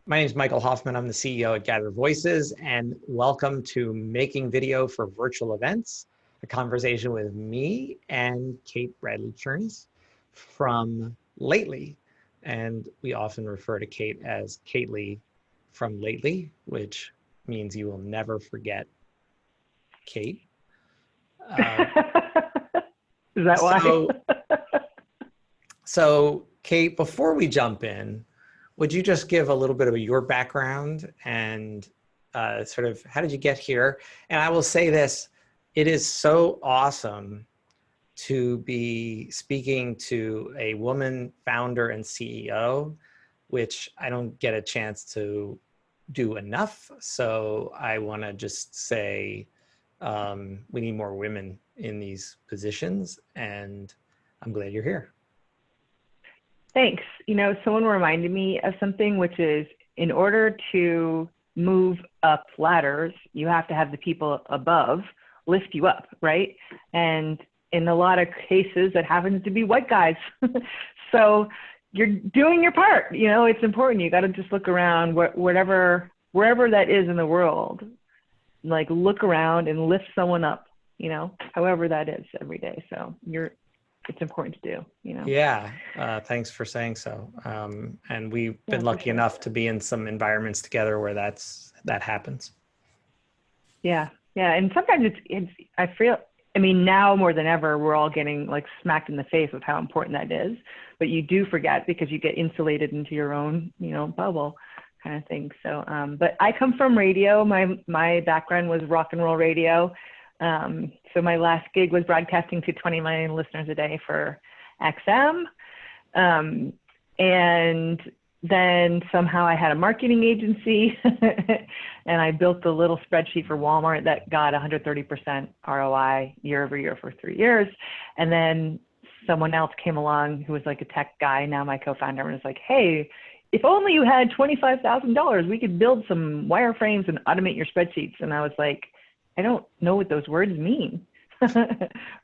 My name is Michael Hoffman. I'm the CEO at Gather Voices, and welcome to Making Video for Virtual Events, a conversation with me and Kate Bradley-Chernis from Lately. And we often refer to Kate as Kate Lee from Lately, which means you will never forget Kate. Is that why? So Kate, before we jump in, would you just give a little bit of your background and sort of how did you get here? And I will say this, it is so awesome to be speaking to a woman founder and CEO, which I don't get a chance to do enough. So I want to just say we need more women in these positions, and I'm glad you're here. Thanks. You know, someone reminded me of something, which is in order to move up ladders, you have to have the people above lift you up, right? And in a lot of cases, that happens to be white guys. So you're doing your part. You know, it's important. You got to just look around, wherever that is in the world, like look around and lift someone up, you know, however that is every day. So it's important to do, you know? Yeah, thanks for saying so. And we've been lucky enough to be in some environments together where that happens. Yeah, yeah, and sometimes I feel, I mean, now more than ever, we're all getting like smacked in the face with how important that is, but you do forget because you get insulated into your own, you know, bubble kind of thing. So, but I come from radio. My background was rock and roll radio. So my last gig was broadcasting to 20 million listeners a day for XM. And then somehow I had a marketing agency and I built a little spreadsheet for Walmart that got 130% ROI year over year for 3 years. And then someone else came along who was like a tech guy, now my co-founder, and was like, hey, if only you had $25,000, we could build some wireframes and automate your spreadsheets. And I was like, I don't know what those words mean,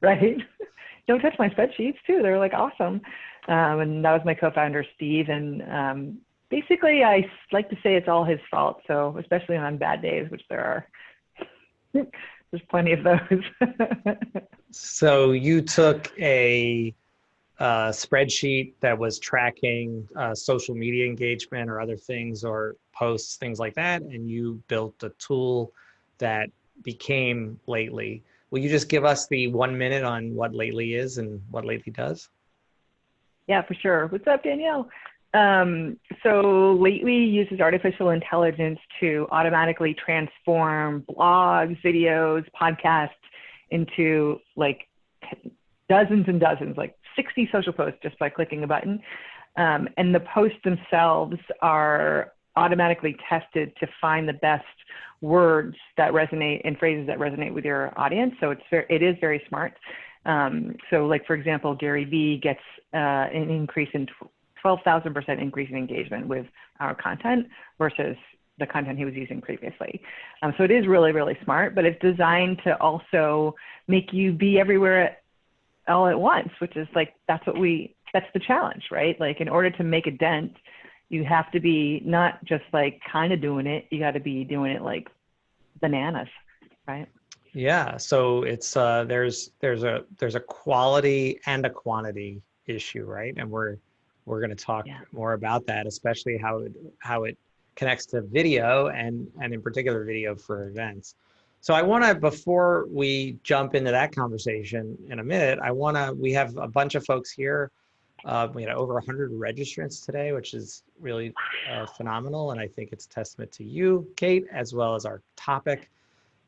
right? Don't touch my spreadsheets too. They're like awesome. And that was my co-founder, Steve. And basically I like to say it's all his fault. So especially on bad days, which there are, there's plenty of those. So you took a spreadsheet that was tracking social media engagement or other things or posts, things like that. And you built a tool that became Lately. Will you just give us the 1 minute on what Lately is and what Lately does? Yeah, for sure. What's up, Danielle? So Lately uses artificial intelligence to automatically transform blogs, videos, podcasts into like dozens and dozens, like 60 social posts just by clicking a button. And the posts themselves are automatically tested to find the best words that resonate and phrases that resonate with your audience. So it is very smart. So like, for example, Gary Vee gets an increase in 12,000% increase in engagement with our content versus the content he was using previously. So it is really, really smart, but it's designed to also make you be everywhere all at once, which is like, that's the challenge, right? Like in order to make a dent, you have to be not just like kind of doing it, you got to be doing it like bananas, right? Yeah, so it's there's a quality and a quantity issue, right? And we're going to talk more about that, especially how it connects to video and in particular video for events. So I want to, before we jump into that conversation in a minute, we have a bunch of folks here. We had over 100 registrants today, which is really phenomenal. And I think it's a testament to you, Kate, as well as our topic.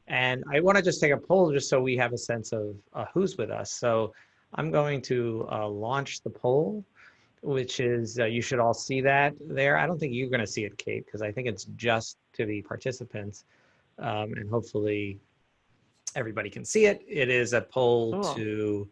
And I want to just take a poll just so we have a sense of who's with us. So I'm going to launch the poll, which is, you should all see that there. I don't think you're going to see it, Kate, because I think it's just to the participants. And hopefully everybody can see it. It is a poll to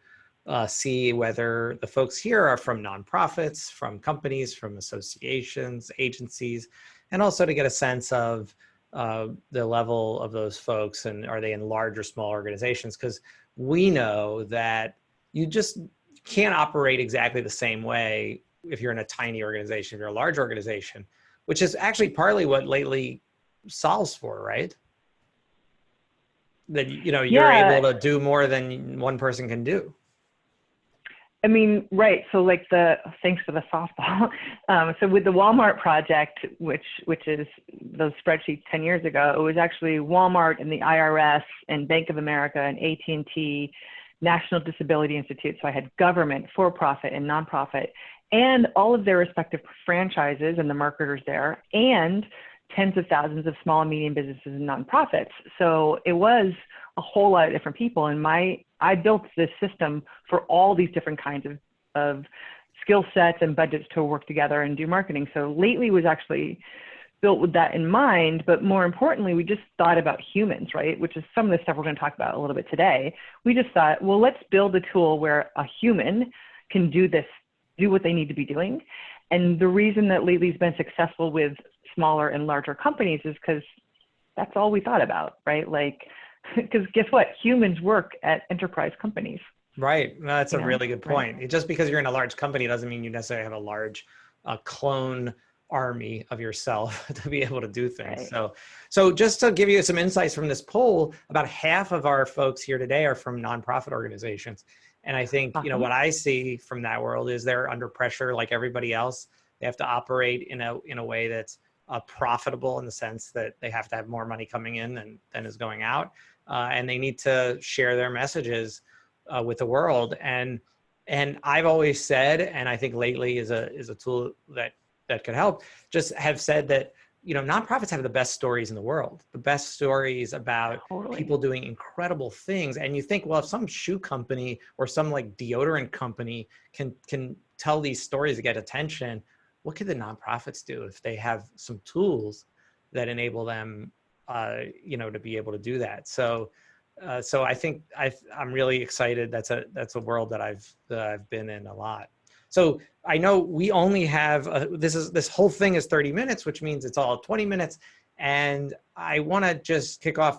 see whether the folks here are from nonprofits, from companies, from associations, agencies, and also to get a sense of the level of those folks and are they in large or small organizations? Because we know that you just can't operate exactly the same way if you're in a tiny organization, if you're a large organization. which is actually partly what Lately solves for, right? That, you know, you're Yeah, able to do more than one person can do. I mean, right. So like thanks for the softball. So with the Walmart project, which is those spreadsheets 10 years ago, it was actually Walmart and the IRS and Bank of America and AT&T, National Disability Institute. So I had government, for-profit and nonprofit, and all of their respective franchises and the marketers there, and tens of thousands of small and medium businesses and nonprofits. So it was a whole lot of different people. And I built this system for all these different kinds of skill sets and budgets to work together and do marketing. So Lately was actually built with that in mind, but more importantly, we just thought about humans, right? Which is some of the stuff we're going to talk about a little bit today. We just thought, well, let's build a tool where a human can do what they need to be doing. And the reason that Lately's been successful with smaller and larger companies is because that's all we thought about, right? Like, because guess what? Humans work at enterprise companies. Right. No, that's a really good point. Right. Just because you're in a large company doesn't mean you necessarily have a large clone army of yourself to be able to do things. Right. So just to give you some insights from this poll, about half of our folks here today are from nonprofit organizations. And I think, Awesome. you know, what I see from that world is they're under pressure like everybody else. They have to operate in a way that's profitable, in the sense that they have to have more money coming in than is going out. And they need to share their messages with the world. And I've always said, and I think Lately is a tool that could help, just have said that, you know, nonprofits have the best stories in the world, the best stories about people doing incredible things. And you think, well, if some shoe company or some like deodorant company can tell these stories to get attention, what could the nonprofits do if they have some tools that enable them, you know, to be able to do that? So I think I'm really excited. That's a world that I've been in a lot. So I know we only have this whole thing is 30 minutes, which means it's all 20 minutes. And I want to just kick off.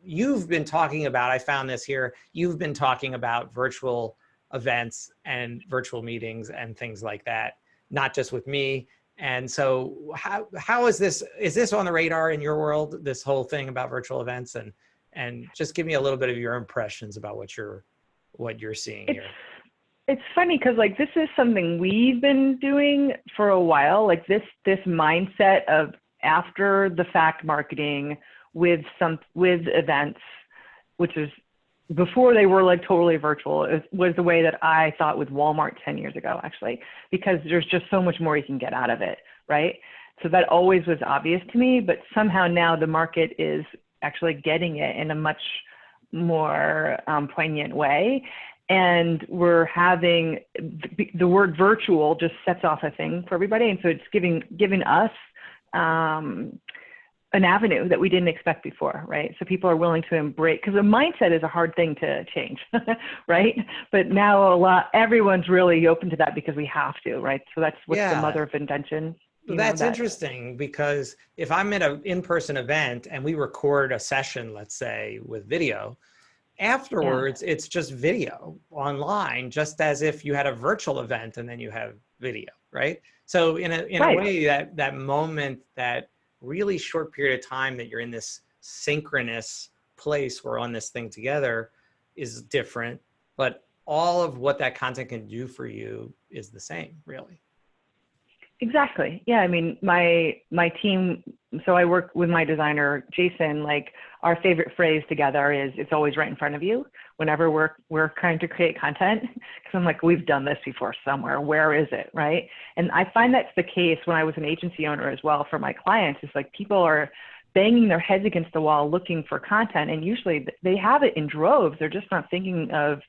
You've been talking about, I found this here, you've been talking about virtual events and virtual meetings and things like that, not just with me. And so how is this on the radar in your world, this whole thing about virtual events? And just give me a little bit of your impressions about what you're seeing here. It's funny because like this is something we've been doing for a while, like this mindset of after the fact marketing with events, which is before they were like totally virtual. It was the way that I thought with Walmart 10 years ago, actually, because there's just so much more you can get out of it, right? So that always was obvious to me, but somehow now the market is actually getting it in a much more poignant way. And we're having the word virtual just sets off a thing for everybody. And so it's giving us an avenue that we didn't expect before, right? So people are willing to embrace, because a mindset is a hard thing to change, right? But now everyone's really open to that because we have to, right? So that's what's the mother of invention. That's interesting, because if I'm at an in-person event and we record a session, let's say with video, afterwards, it's just video online, just as if you had a virtual event and then you have video, right? So in a way, that moment, that really short period of time that you're in this synchronous place, we're on this thing together, is different, but all of what that content can do for you is the same, really. Exactly. Yeah. I mean, my team, so I work with my designer, Jason, like our favorite phrase together is it's always right in front of you whenever we're trying to create content. Cause I'm like, we've done this before somewhere. Where is it? Right. And I find that's the case when I was an agency owner as well for my clients. It's like people are banging their heads against the wall looking for content. And usually they have it in droves. They're just not thinking of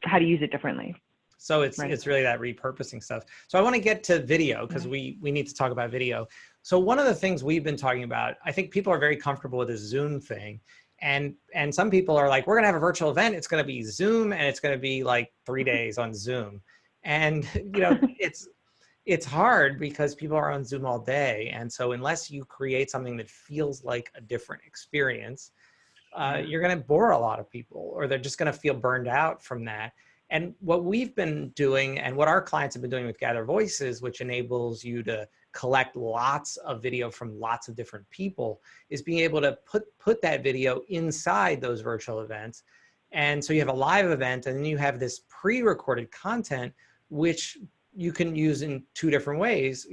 how to use it differently. So it's really that repurposing stuff. So I want to get to video, because we need to talk about video. So one of the things we've been talking about, I think people are very comfortable with this Zoom thing. And some people are like, we're going to have a virtual event. It's going to be Zoom, and it's going to be like 3 days on Zoom. And, you know, it's hard because people are on Zoom all day. And so unless you create something that feels like a different experience, you're going to bore a lot of people, or they're just going to feel burned out from that. And what we've been doing, and what our clients have been doing with Gather Voices, which enables you to collect lots of video from lots of different people, is being able to put that video inside those virtual events. And so you have a live event, and then you have this pre-recorded content, which you can use in two different ways.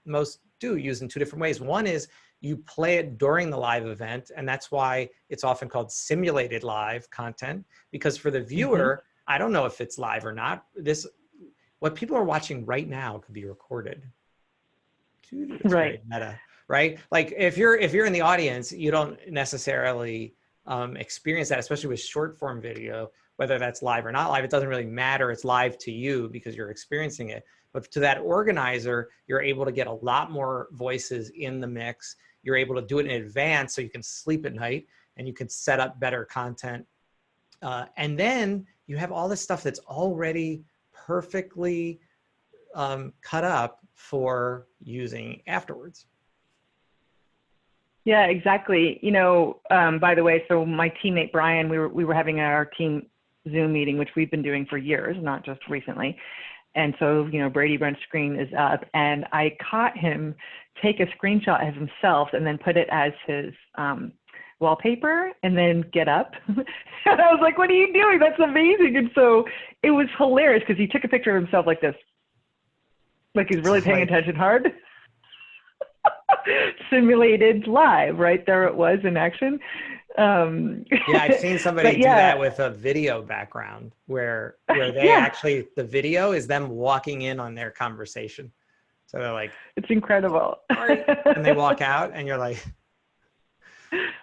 Most do use in two different ways. One is you play it during the live event, and that's why it's often called simulated live content, because for the viewer, I don't know if it's live or not. What people are watching right now could be recorded. It's very meta, right? Like if you're in the audience, you don't necessarily experience that, especially with short form video, whether that's live or not live. It doesn't really matter. It's live to you because you're experiencing it. But to that organizer, you're able to get a lot more voices in the mix. You're able to do it in advance so you can sleep at night and you can set up better content. And then you have all this stuff that's already perfectly cut up for using afterwards. Yeah, exactly. You know, by the way, so my teammate Brian, we were having our team Zoom meeting, which we've been doing for years, not just recently. And so, you know, Brady Brent's screen is up, and I caught him take a screenshot of himself and then put it as his wallpaper and then get up. And I was like, what are you doing? That's amazing. And so it was hilarious because he took a picture of himself like this, like he's really paying attention hard. Simulated live, right? There it was in action. Yeah, I've seen somebody do that with a video background where they actually, the video is them walking in on their conversation. So they're like, it's incredible. Sorry. And they walk out and you're like,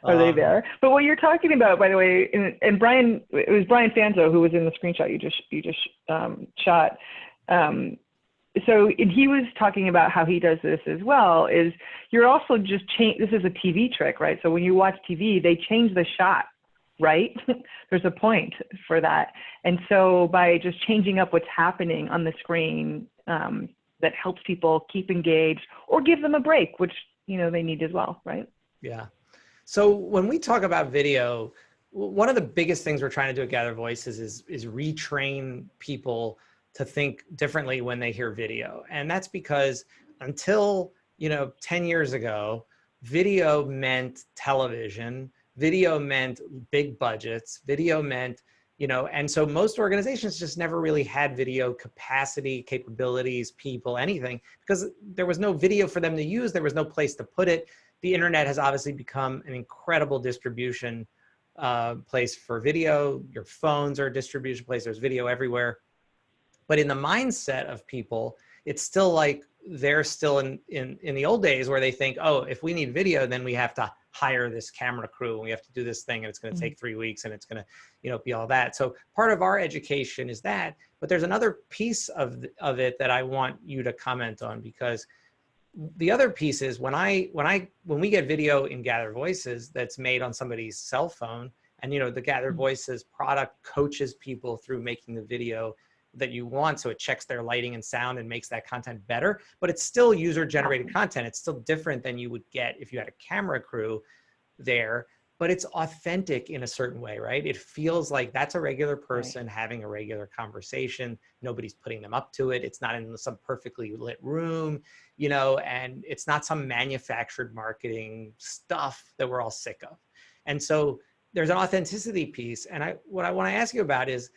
are they there? But what you're talking about, by the way, and Brian, it was Brian Fanzo who was in the screenshot you just shot. So and he was talking about how he does this as well, is you're also just this is a TV trick, right? So when you watch TV, they change the shot, right? There's a point for that. And so by just changing up what's happening on the screen, that helps people keep engaged or give them a break, which, you know, they need as well, right? Yeah. So when we talk about video, one of the biggest things we're trying to do at Gather Voices is retrain people to think differently when they hear video. And that's because until, 10 years ago, video meant television, video meant big budgets, video meant, and so most organizations just never really had video capacity, capabilities, people, anything, because there was no video for them to use. There was no place to put it. The internet has obviously become an incredible distribution place for video. Your phones are a distribution place. There's video everywhere. But in the mindset of people, it's still like they're still in the old days where they think, oh, if we need video, then we have to hire this camera crew and we have to do this thing and it's going to take 3 weeks and it's going to, be all that. So part of our education is that, but there's another piece of it that I want you to comment on, because the other piece is when we get video in Gather Voices that's made on somebody's cell phone, and the Gather Voices product coaches people through making the video that you want, so it checks their lighting and sound and makes that content better, but it's still user-generated content. It's still different than you would get if you had a camera crew there, but it's authentic in a certain way, right? It feels like that's a regular person having a regular conversation. Nobody's putting them up to it. It's not in some perfectly lit room, and it's not some manufactured marketing stuff that we're all sick of. And so there's an authenticity piece. And what I want to ask you about is,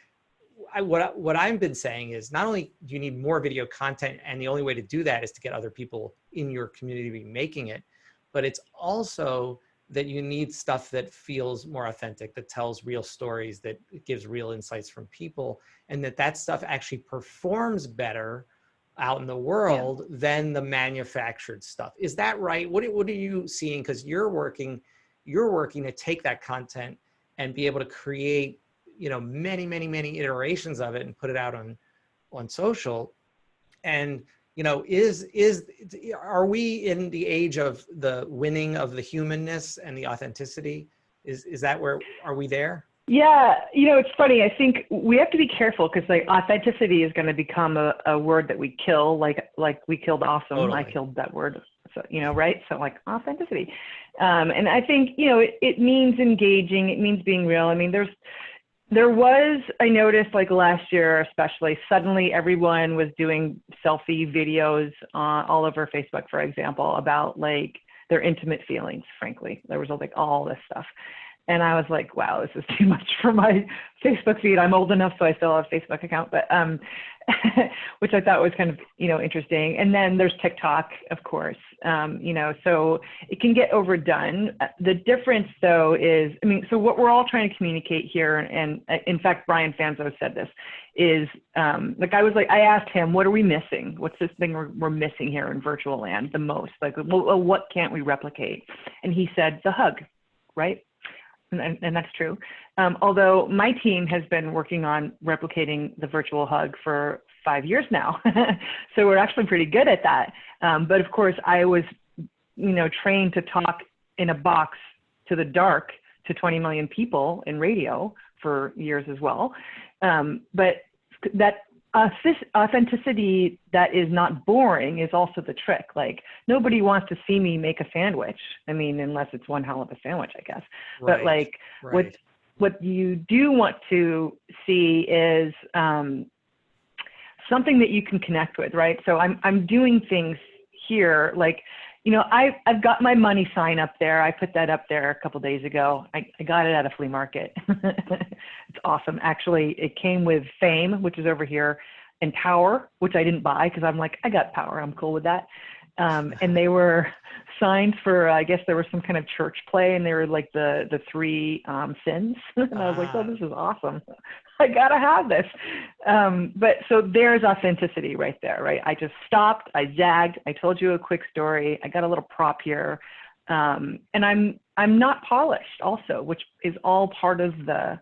what I've been saying is, not only do you need more video content, and the only way to do that is to get other people in your community to be making it, but it's also that you need stuff that feels more authentic, that tells real stories, that gives real insights from people, and that stuff actually performs better out in the world than the manufactured stuff. Is that right? What are you seeing? Because you're working to take that content and be able to create many iterations of it and put it out on social. And, are we in the age of the winning of the humanness and the authenticity? Is that where, are we there? Yeah. It's funny. I think we have to be careful because authenticity is going to become a word that we kill, like we killed awesome. Totally. I killed that word. So, right. So authenticity. And I think, it means engaging. It means being real. I mean, There was, I noticed like last year, especially, suddenly everyone was doing selfie videos all over Facebook, for example, about like their intimate feelings, frankly. There was like all this stuff. And I was like, wow, this is too much for my Facebook feed. I'm old enough, so I still have a Facebook account, but which I thought was kind of, interesting. And then there's TikTok, of course, so it can get overdone. The difference though is, so what we're all trying to communicate here, and in fact, Brian Fanzo said this, is I asked him, what are we missing? What's this thing we're missing here in virtual land the most? Like, well, what can't we replicate? And he said, the hug, right? And that's true. Although my team has been working on replicating the virtual hug for 5 years now. So we're actually pretty good at that. But of course, I was, trained to talk in a box to the dark to 20 million people in radio for years as well. But that authenticity that is not boring is also the trick. Like, nobody wants to see me make a sandwich. Unless it's one hell of a sandwich, I guess. Right. But like, right. what you do want to see is something that you can connect with, right? So I'm doing things here, like, I've got my money sign up there. I put that up there a couple days ago. I got it at a flea market. It's awesome. Actually, it came with Fame, which is over here, and Power, which I didn't buy because I'm like, I got Power. I'm cool with that. And they were signs for, I guess there was some kind of church play, and they were like the three sins. And I was like, oh, this is awesome. I gotta have this. But so there's authenticity right there, right? I just stopped, I zagged, I told you a quick story, I got a little prop here. And I'm not polished also, which is all part of the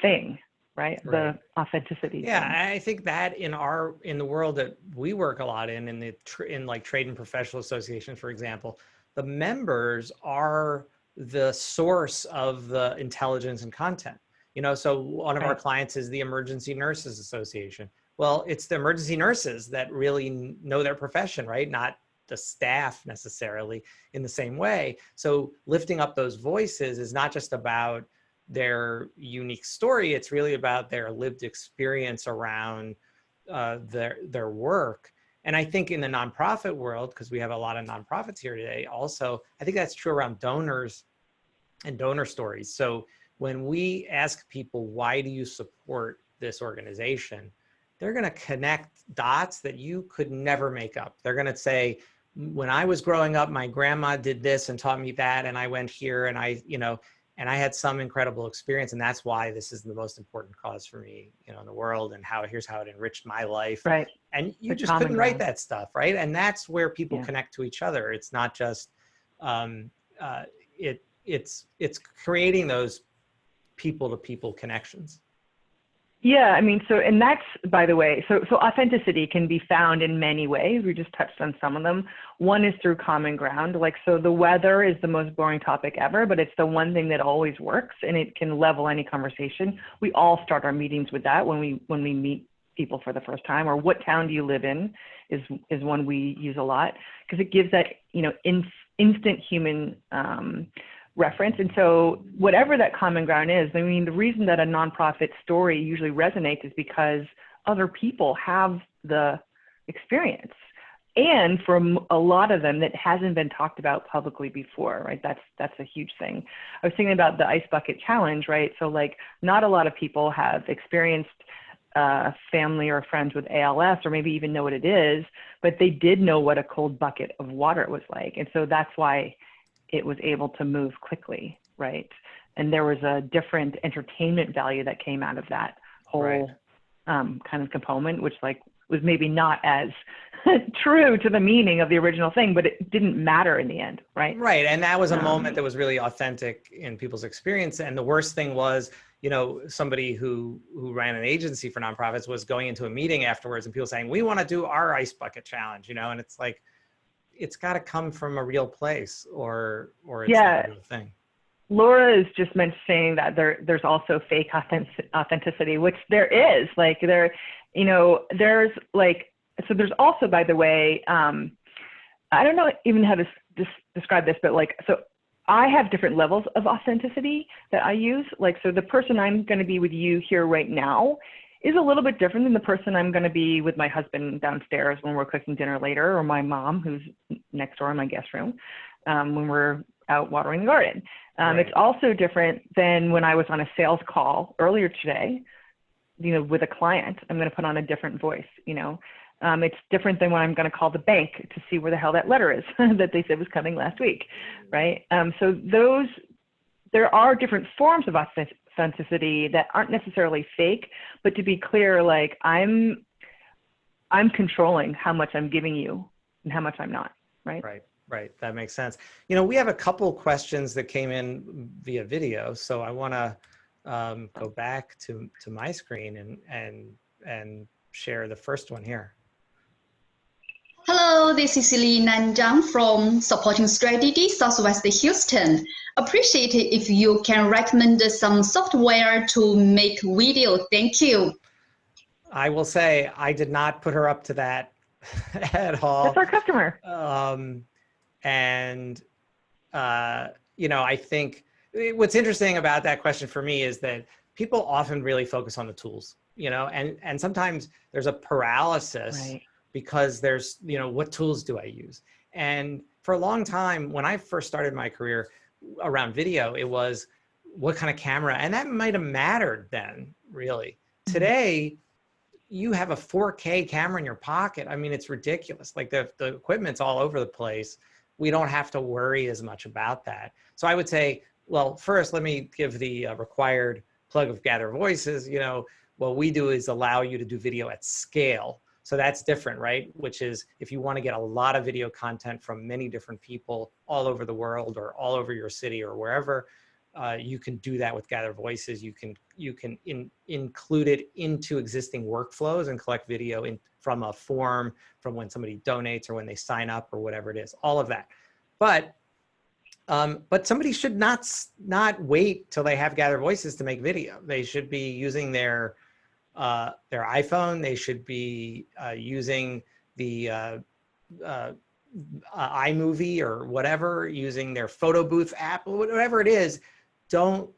thing, right? The authenticity. Yeah, thing. I think that in the world that we work a lot in like trade and professional associations, for example, the members are the source of the intelligence and content. So one of our clients is the Emergency Nurses Association. Well, it's the emergency nurses that really know their profession, right? Not the staff necessarily in the same way. So lifting up those voices is not just about their unique story. It's really about their lived experience around their work. And I think in the nonprofit world, because we have a lot of nonprofits here today also, I think that's true around donors and donor stories. So when we ask people, why do you support this organization? They're going to connect dots that you could never make up. They're going to say, when I was growing up, my grandma did this and taught me that, and I went here, and I had some incredible experience, and that's why this is the most important cause for me, in the world, and here's how it enriched my life. Right. And you just couldn't write that stuff, right? And that's where people connect to each other. It's not just, it's creating those people-to-people connections. Yeah, and that's, by the way, so authenticity can be found in many ways. We just touched on some of them. One is through common ground. So the weather is the most boring topic ever, but it's the one thing that always works, and it can level any conversation. We all start our meetings with that when we meet people for the first time. Or what town do you live in is one we use a lot, because it gives that, instant human reference. And so whatever that common ground is, the reason that a nonprofit story usually resonates is because other people have the experience. And for a lot of them, that hasn't been talked about publicly before, right? That's a huge thing. I was thinking about the Ice Bucket Challenge, right? So like, not a lot of people have experienced family or friends with ALS, or maybe even know what it is, but they did know what a cold bucket of water was like. And so that's why it was able to move quickly, right? And there was a different entertainment value that came out of that whole kind of component, which was maybe not as true to the meaning of the original thing, but it didn't matter in the end, right? Right, and that was a moment that was really authentic in people's experience. And the worst thing was, somebody who ran an agency for nonprofits was going into a meeting afterwards, and people saying, we want to do our Ice Bucket Challenge, and it's like, it's got to come from a real place, or it's not a real thing. Laura is just saying that there's also fake authenticity, which there is. There's there's also, by the way, I don't know even how to describe this, but so I have different levels of authenticity that I use. Like, so the person I'm going to be with you here right now is a little bit different than the person I'm going to be with my husband downstairs when we're cooking dinner later, or my mom who's next door in my guest room when we're out watering the garden. Right. It's also different than when I was on a sales call earlier today, you know, with a client. I'm going to put on a different voice, you know. It's different than when I'm going to call the bank to see where the hell that letter is that they said was coming last week, right? So there are different forms of authenticity that aren't necessarily fake, but to be clear, like I'm controlling how much I'm giving you and how much I'm not, right? Right. That makes sense. You know, we have a couple questions that came in via video, so I want to go back to my screen and share the first one here. Hello, this is Lee Nanjiang from Supporting Strategy, Southwest Houston. Appreciate it if you can recommend some software to make video. Thank you. I will say I did not put her up to that at all. That's our customer. You know, I think what's interesting about that question for me is that people often really focus on the tools, you know, and sometimes there's a paralysis. Right. Because there's, you know, what tools do I use? And for a long time, when I first started my career around video, it was what kind of camera, and that might have mattered then, really. Today, you have a 4K camera in your pocket. I mean, it's ridiculous. Like the equipment's all over the place. We don't have to worry as much about that. So I would say, well, first, let me give the required plug of Gather Voices. You know, what we do is allow you to do video at scale. So that's different, right? Which is if you want to get a lot of video content from many different people all over the world or all over your city or wherever, you can do that with Gather Voices. You can include it into existing workflows and collect video from a form, from when somebody donates or when they sign up or whatever it is, all of that. But somebody should not wait till they have Gather Voices to make video. They should be using their iPhone. They should be using the iMovie or whatever, using their photo booth app, whatever it is. Don't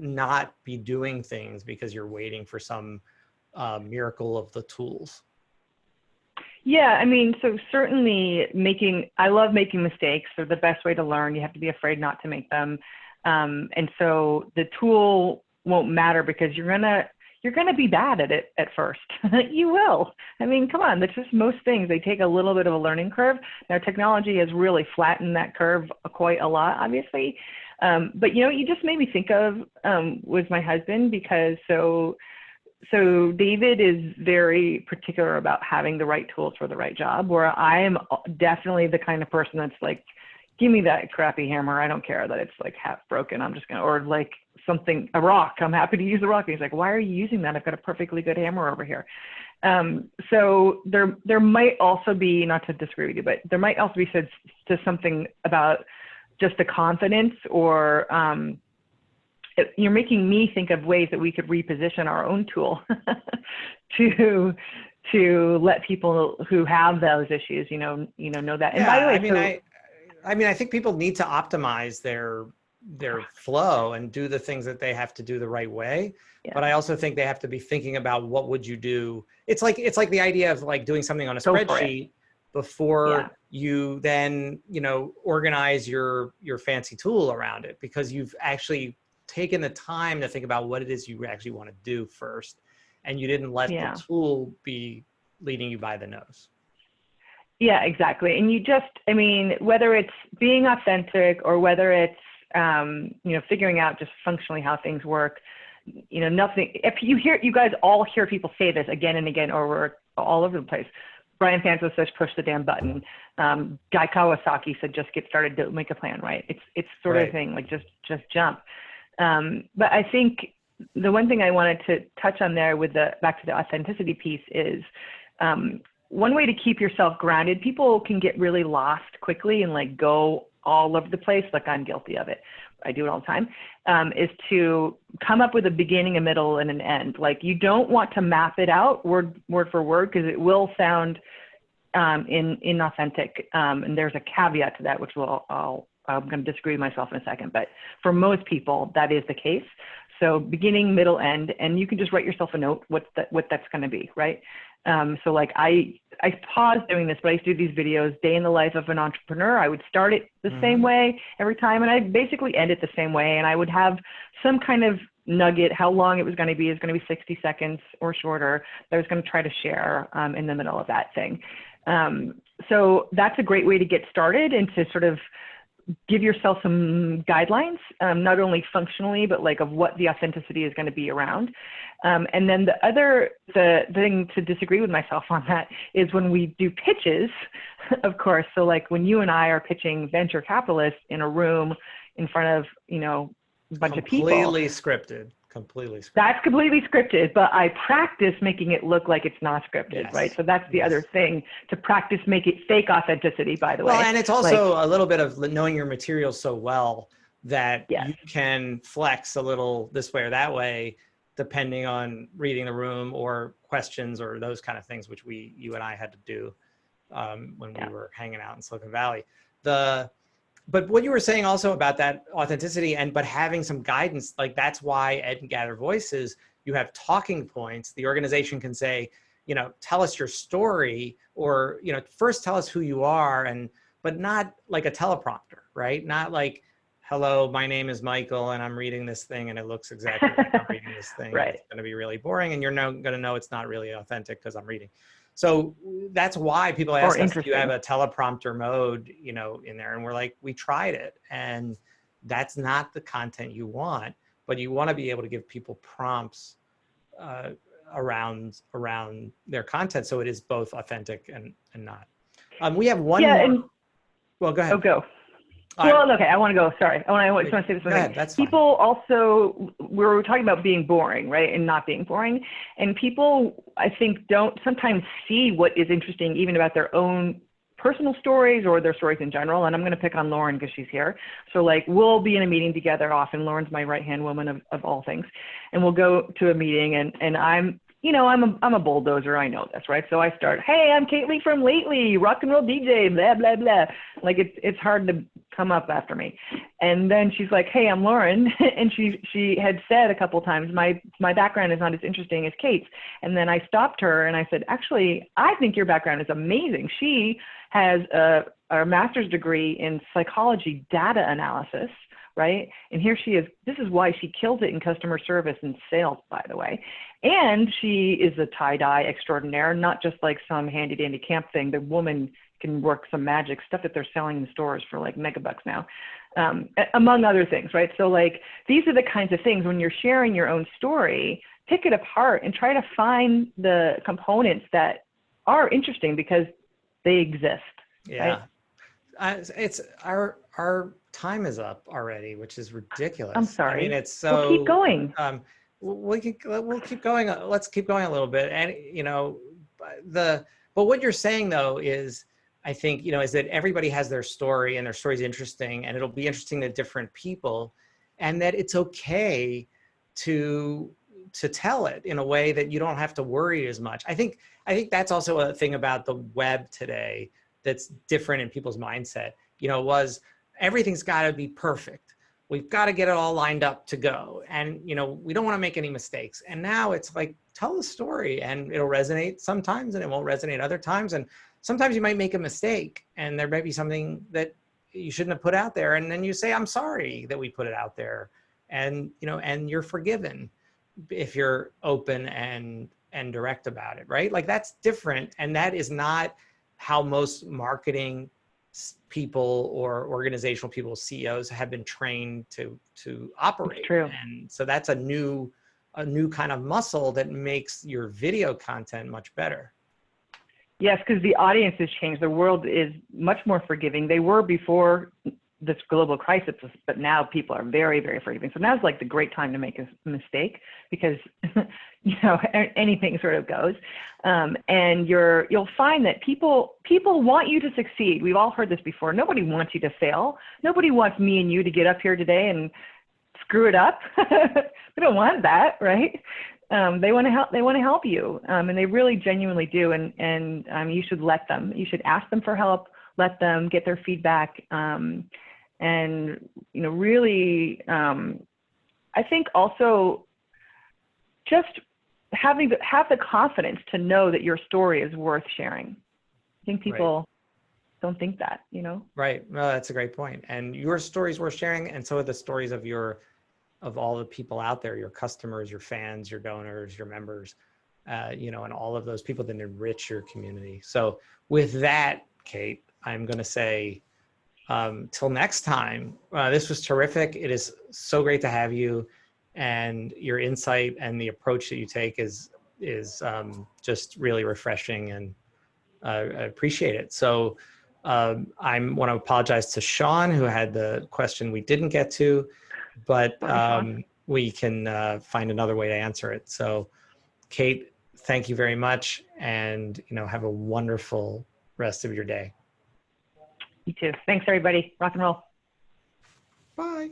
not be doing things because you're waiting for some miracle of the tools. Yeah, I mean, so certainly I love making mistakes. They're the best way to learn. You have to be afraid not to make them. And so the tool won't matter because you're gonna be bad at it at first. You will. I mean, come on, that's just most things. They take a little bit of a learning curve. Now, technology has really flattened that curve quite a lot, obviously. But you know, you just made me think of was my husband, because so David is very particular about having the right tools for the right job, where I am definitely the kind of person that's like, give me that crappy hammer. I don't care that it's like half broken. I'm just gonna, or like something, a rock. I'm happy to use the rock. And he's like, why are you using that? I've got a perfectly good hammer over here. So there might also be, not to disagree with you, but there might also be said to something about just the confidence, or you're making me think of ways that we could reposition our own tool to let people who have those issues, you know that. And yeah, by the way, I mean, I think people need to optimize their flow and do the things that they have to do the right way. Yeah. But I also think they have to be thinking about what would you do. It's like the idea of like doing something on a spreadsheet before you then, you know, organize your fancy tool around it, because you've actually taken the time to think about what it is you actually want to do first. And you didn't let the tool be leading you by the nose. Yeah, exactly. And you just, I mean, whether it's being authentic or whether it's, you know, figuring out just functionally how things work, you know, nothing, if you guys all hear people say this again and again over all over the place. Brian Fanzo says, push the damn button. Guy Kawasaki said, just get started, don't make a plan, right? It's sort of a thing, like just jump. But I think the one thing I wanted to touch on there with back to the authenticity piece is, one way to keep yourself grounded, people can get really lost quickly and like go all over the place. Like I'm guilty of it. I do it all the time, is to come up with a beginning, a middle, and an end. Like you don't want to map it out word for word, because it will sound inauthentic. And there's a caveat to that, which I'll I'm going to disagree with myself in a second, but for most people, that is the case. So beginning, middle, end, and you can just write yourself a note what that's going to be, right? So like I paused doing this, but I used to do these videos, day in the life of an entrepreneur. I would start it the same way every time, and I basically end it the same way. And I would have some kind of nugget, how long it was going to be. It's going to be 60 seconds or shorter, that I was going to try to share in the middle of that thing. So that's a great way to get started and to sort of give yourself some guidelines, not only functionally, but like of what the authenticity is going to be around. And then the thing to disagree with myself on that is when we do pitches, of course. So like when you and I are pitching venture capitalists in a room in front of, a bunch of people. Completely scripted. That's completely scripted, but I practice making it look like it's not scripted, right? So that's the other thing, to practice make it fake authenticity, by the way. Well, and it's also a little bit of knowing your material so well that you can flex a little this way or that way, depending on reading the room or questions or those kind of things, which you and I had to do when we were hanging out in Silicon Valley. But what you were saying also about that authenticity but having some guidance, like that's why Ed and Gather Voices, you have talking points. The organization can say, tell us your story, or, first tell us who you are, but not like a teleprompter, right? Not like, hello, my name is Michael and I'm reading this thing and it looks exactly like I'm reading this thing. Right. It's going to be really boring and you're going to know it's not really authentic because I'm reading. So that's why people ask us, do you have a teleprompter mode, in there? And we're like, we tried it, and that's not the content you want, but you want to be able to give people prompts around their content, so it is both authentic and not. We have one more. Well, go ahead. Oh, go. Well, okay, I want to go. Sorry. I just want to say this one thing. That's fine. People also, we were talking about being boring, right? And not being boring. And people, I think, don't sometimes see what is interesting even about their own personal stories or their stories in general. And I'm going to pick on Lauren because she's here. So like, we'll be in a meeting together often. Lauren's my right-hand woman of all things. And we'll go to a meeting and I'm a bulldozer. I know this, right? So I start, hey, I'm Kate Lee from Lately, rock and roll DJ, blah, blah, blah. Like it's hard to come up after me. And then she's like, hey, I'm Lauren. And she had said a couple of times, my background is not as interesting as Kate's. And then I stopped her and I said, actually, I think your background is amazing. She has a master's degree in psychology data analysis, right? And here she is. This is why she kills it in customer service and sales, by the way. And she is a tie-dye extraordinaire, not just like some handy-dandy camp thing. The woman can work some magic stuff that they're selling in the stores for like megabucks now, among other things, right? So like, these are the kinds of things when you're sharing your own story, pick it apart and try to find the components that are interesting because they exist. Yeah. Right? It's our time is up already, which is ridiculous. I'm sorry. I mean, it's so. We'll keep going. We'll keep going. Let's keep going a little bit. And but what you're saying though is, I think, is that everybody has their story and their story is interesting, and it'll be interesting to different people, and that it's okay to tell it in a way that you don't have to worry as much. I think that's also a thing about the web today that's different in people's mindset. Was everything's got to be perfect. We've got to get it all lined up to go. And, we don't want to make any mistakes. And now it's like, tell the story and it'll resonate sometimes and it won't resonate other times. And sometimes you might make a mistake and there might be something that you shouldn't have put out there. And then you say, I'm sorry that we put it out there. And, and you're forgiven if you're open and direct about it, right? Like that's different. And that is not how most marketing people or organizational people, CEOs, have been trained to operate. It's true. And so that's a new kind of muscle that makes your video content much better. Yes, because the audience has changed. The world is much more forgiving. They were before this global crisis, but now people are very, very forgiving. So now's like the great time to make a mistake because, anything sort of goes. And you'll find that people want you to succeed. We've all heard this before. Nobody wants you to fail. Nobody wants me and you to get up here today and screw it up. We don't want that, right? They want to help. They want to help you, and they really genuinely do. And you should let them. You should ask them for help. Let them get their feedback. And, you know, really, I think also just have the confidence to know that your story is worth sharing. I think people don't think that, you know? Right. No, that's a great point. And your stories worth sharing, and so are the stories of all the people out there, your customers, your fans, your donors, your members, you know, and all of those people that enrich your community. So with that, Kate, I'm going to say, till next time, this was terrific. It is so great to have you, and your insight and the approach that you take is just really refreshing, and I appreciate it. So I want to apologize to Sean, who had the question we didn't get to, but we can find another way to answer it. So Kate, thank you very much, and you know, have a wonderful rest of your day. You too. Thanks, everybody. Rock and roll. Bye.